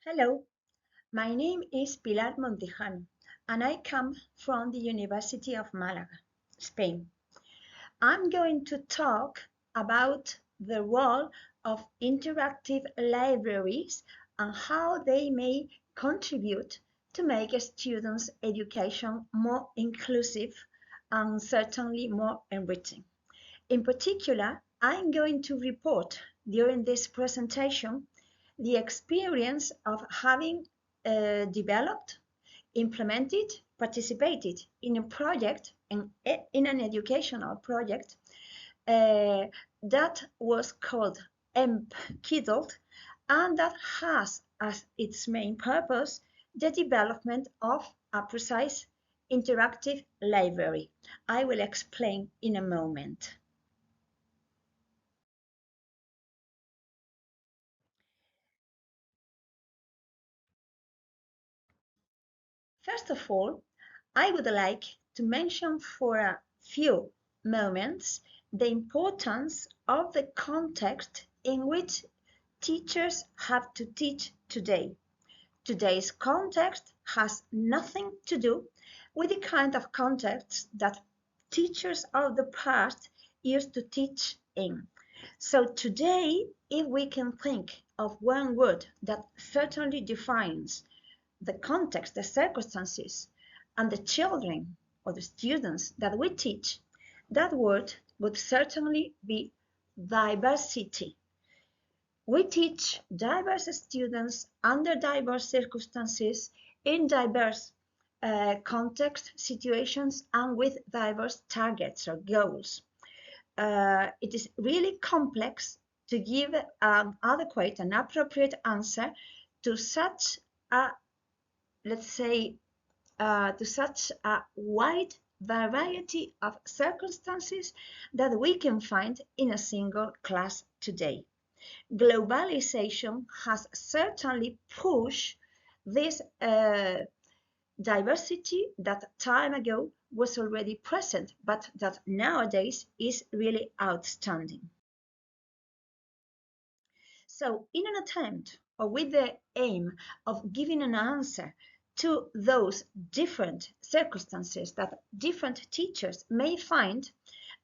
Hello, my name is Pilar Montijano, and I come from the University of Malaga, Spain. I'm going to talk about the role of interactive libraries and how they may contribute to make a student's education more inclusive and certainly more enriching. In particular, I'm going to report during this presentation the experience of having developed, implemented, participated in a project, in an educational project that was called EmpKIDL, and that has as its main purpose the development of a precise interactive library. I will explain in a moment. First of all, I would like to mention for a few moments the importance of the context in which teachers have to teach today. Today's context has nothing to do with the kind of context that teachers of the past used to teach in. So today, if we can think of one word that certainly defines the context, the circumstances, and the children or the students that we teach, that word would certainly be diversity. We teach diverse students under diverse circumstances in diverse context, situations, and with diverse targets or goals. It is really complex to give an adequate and appropriate answer to such a, let's say, to such a wide variety of circumstances that we can find in a single class today. Globalization has certainly pushed this diversity that time ago was already present, but that nowadays is really outstanding. So, in an attempt or with the aim of giving an answer to those different circumstances that different teachers may find,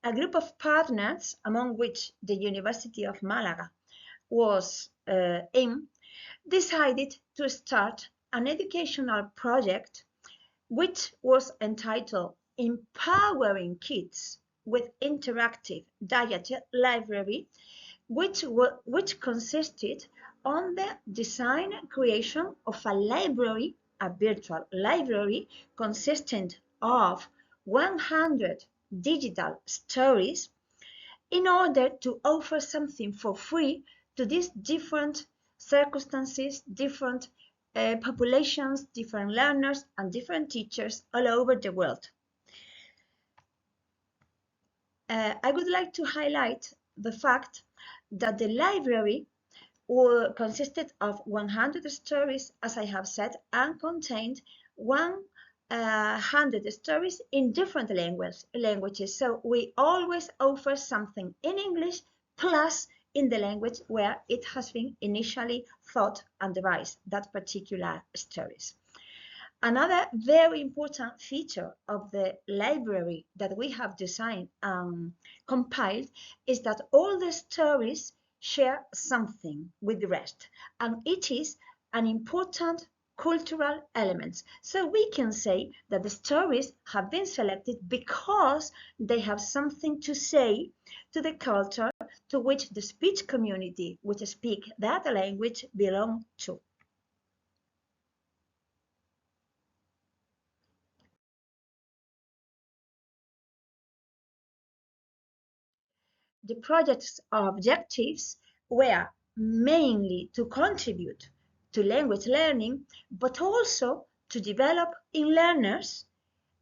a group of partners, among which the University of Malaga was in, decided to start an educational project which was entitled Empowering Kids with Interactive Data Library, which consisted on the design and creation of a library, a virtual library consisting of 100 digital stories in order to offer something for free to these different circumstances, different populations, different learners, and different teachers all over the world. I would like to highlight the fact that the library consisted of 100 stories, as I have said, and contained 100 stories in different languages. So we always offer something in English plus in the language where it has been initially thought and devised, that particular stories. Another very important feature of the library that we have designed and compiled is that all the stories share something with the rest, and it is an important cultural element. So we can say that the stories have been selected because they have something to say to the culture to which the speech community which speak that language belong to. The project's objectives were mainly to contribute to language learning, but also to develop in learners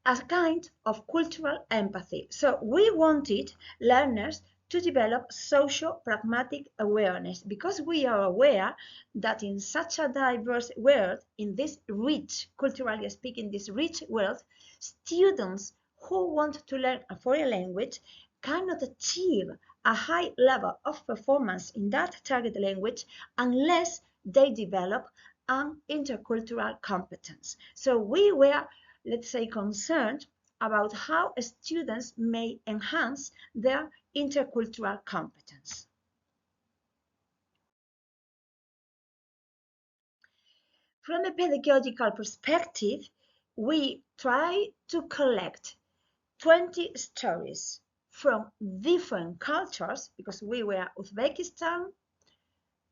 a kind of cultural empathy. So we wanted learners to develop socio-pragmatic awareness because we are aware that in such a diverse world, in this rich, culturally speaking, this rich world, students who want to learn a foreign language cannot achieve a high level of performance in that target language unless they develop and intercultural competence. So we were, let's say, concerned about how students may enhance their intercultural competence. From a pedagogical perspective, we try to collect 20 stories from different cultures, because we were Uzbekistan,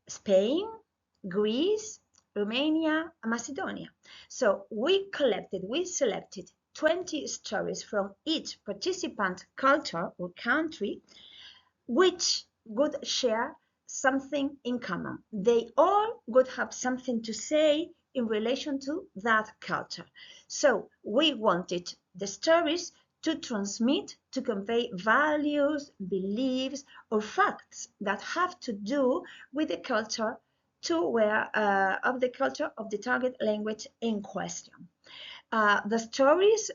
Spain, Greece, Romania, and Macedonia. So we selected 20 stories from each participant culture or country, which would share something in common. They all would have something to say in relation to that culture. So we wanted the stories to transmit, to convey values, beliefs, or facts that have to do with the culture of the culture of the target language in question. The stories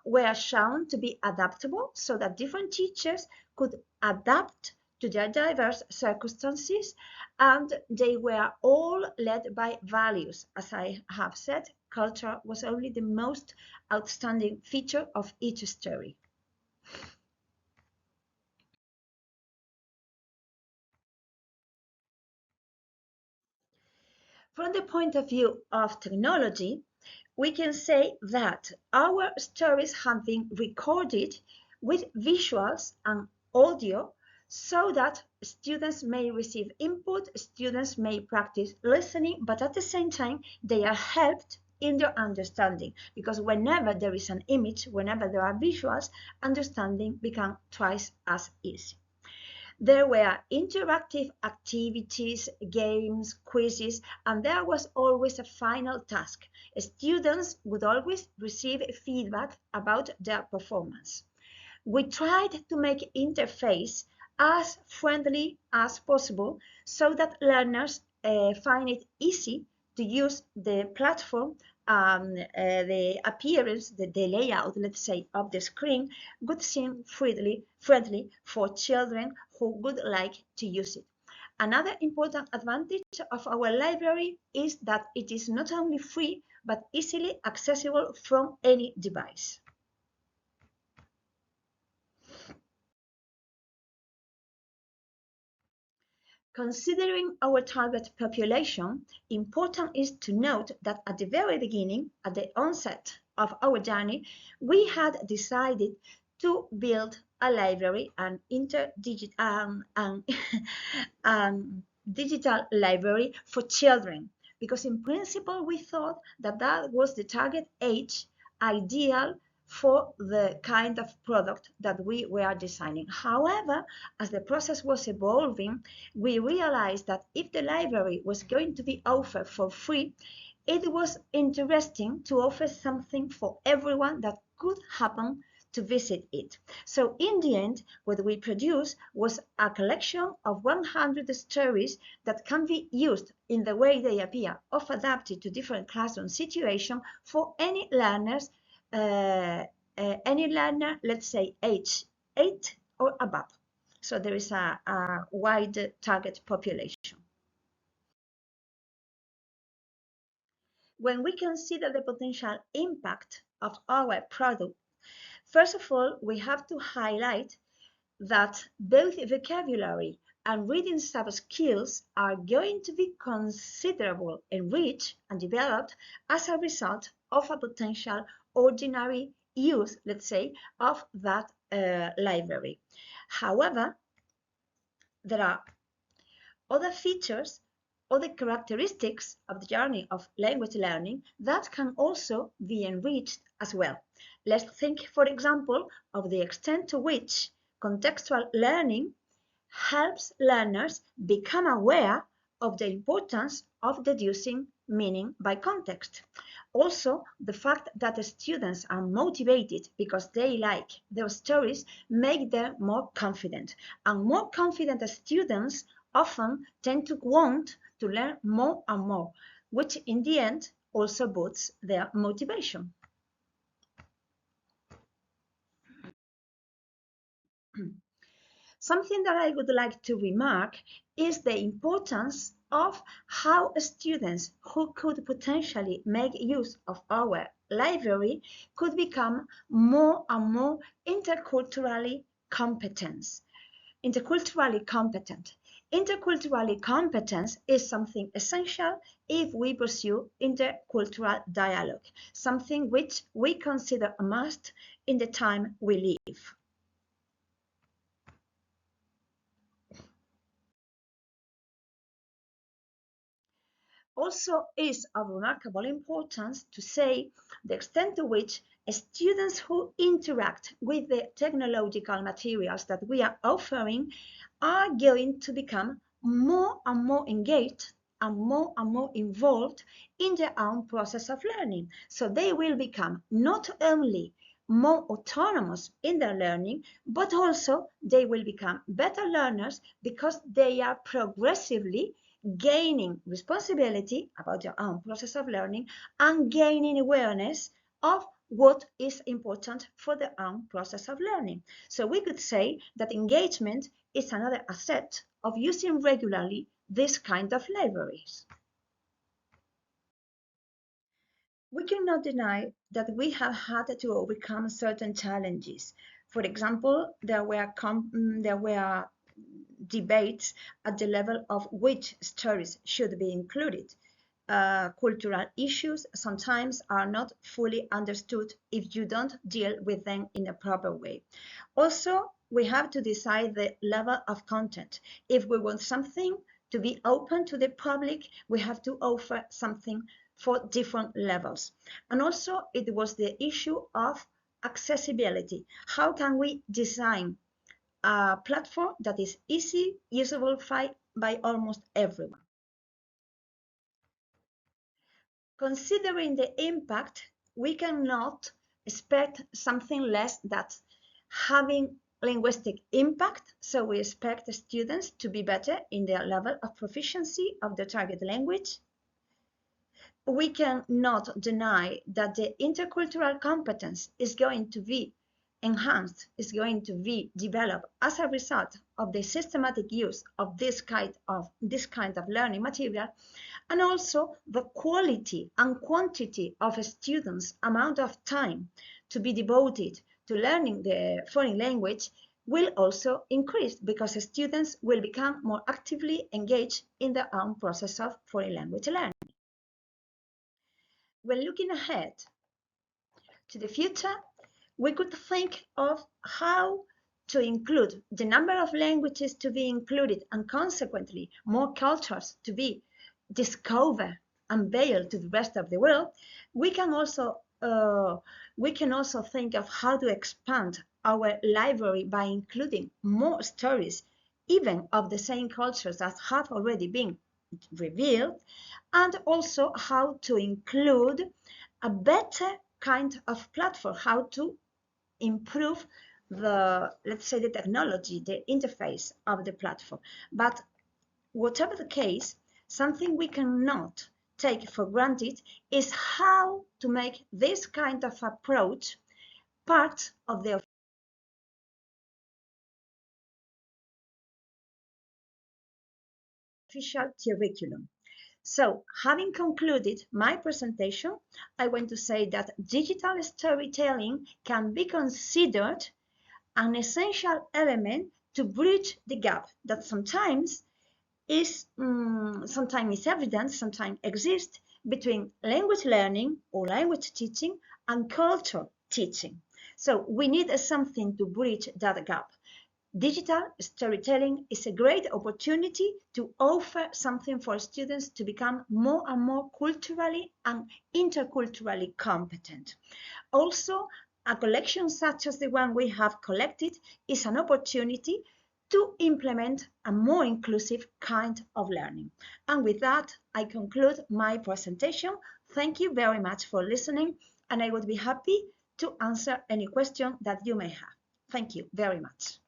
were shown to be adaptable so that different teachers could adapt to their diverse circumstances, and they were all led by values. As I have said, culture was only the most outstanding feature of each story. From the point of view of technology, we can say that our stories have been recorded with visuals and audio so that students may receive input, students may practice listening, but at the same time, they are helped in their understanding, because whenever there is an image, whenever there are visuals, understanding becomes twice as easy. There were interactive activities, games, quizzes, and there was always a final task. Students would always receive feedback about their performance. We tried to make interface as friendly as possible so that learners find it easy to use the platform. The appearance, the layout, let's say, of the screen would seem friendly for children who would like to use it. Another important advantage of our library is that it is not only free, but easily accessible from any device. Considering our target population, important is to note that at the very beginning, at the onset of our journey, we had decided to build a library, an digital library for children, because in principle we thought that that was the target age ideal for the kind of product that we were designing. However, as the process was evolving, we realized that if the library was going to be offered for free, it was interesting to offer something for everyone that could happen to visit it. So in the end, what we produced was a collection of 100 stories that can be used in the way they appear, of adapted to different classroom situations for any learners, any learner, let's say age 8 or above. So there is a wide target population. When we consider the potential impact of our product, first of all, we have to highlight that both vocabulary and reading sub skills are going to be considerable, enriched, and developed as a result of a potential ordinary use, let's say, of that library. However, there are other features, other characteristics of the journey of language learning that can also be enriched as well. Let's think, for example, of the extent to which contextual learning helps learners become aware of the importance of deducing meaning by context. Also, the fact that the students are motivated because they like their stories make them more confident. And more confident students often tend to want to learn more and more, which in the end also boosts their motivation. Something that I would like to remark is the importance of how students who could potentially make use of our library could become more and more interculturally competent. Interculturally competent. Interculturally competence is something essential if we pursue intercultural dialogue, something which we consider a must in the time we live. Also is of remarkable importance to say the extent to which students who interact with the technological materials that we are offering are going to become more and more engaged and more involved in their own process of learning. So they will become not only more autonomous in their learning, but also they will become better learners because they are progressively gaining responsibility about their own process of learning and gaining awareness of what is important for their own process of learning. So we could say that engagement is another asset of using regularly this kind of libraries. We cannot deny that we have had to overcome certain challenges. For example, there were debates at the level of which stories should be included. Cultural issues sometimes are not fully understood if you don't deal with them in a proper way. Also, we have to decide the level of content. If we want something to be open to the public, we have to offer something for different levels. And also, it was the issue of accessibility. How can we design a platform that is easy, usable by almost everyone? Considering the impact, we cannot expect something less than having linguistic impact. So we expect the students to be better in their level of proficiency of the target language. We cannot deny that the intercultural competence is going to be enhanced, is going to be developed as a result of the systematic use of this kind of learning material, and also the quality and quantity of students' amount of time to be devoted to learning the foreign language will also increase because students will become more actively engaged in their own process of foreign language learning. When looking ahead to the future, we could think of how to include the number of languages to be included and consequently more cultures to be discovered, unveiled to the rest of the world. We can also think of how to expand our library by including more stories, even of the same cultures that have already been revealed, and also how to include a better kind of platform, how to improve let's say, the technology, the interface of the platform. But whatever the case, something we cannot take for granted is how to make this kind of approach part of the official curriculum. So, having concluded my presentation, I want to say that digital storytelling can be considered an essential element to bridge the gap that sometimes is evident, sometimes exists between language learning or language teaching and culture teaching. So we need something to bridge that gap. Digital storytelling is a great opportunity to offer something for students to become more and more culturally and interculturally competent. Also, a collection such as the one we have collected is an opportunity to implement a more inclusive kind of learning. And with that, I conclude my presentation. Thank you very much for listening, and I would be happy to answer any question that you may have. Thank you very much.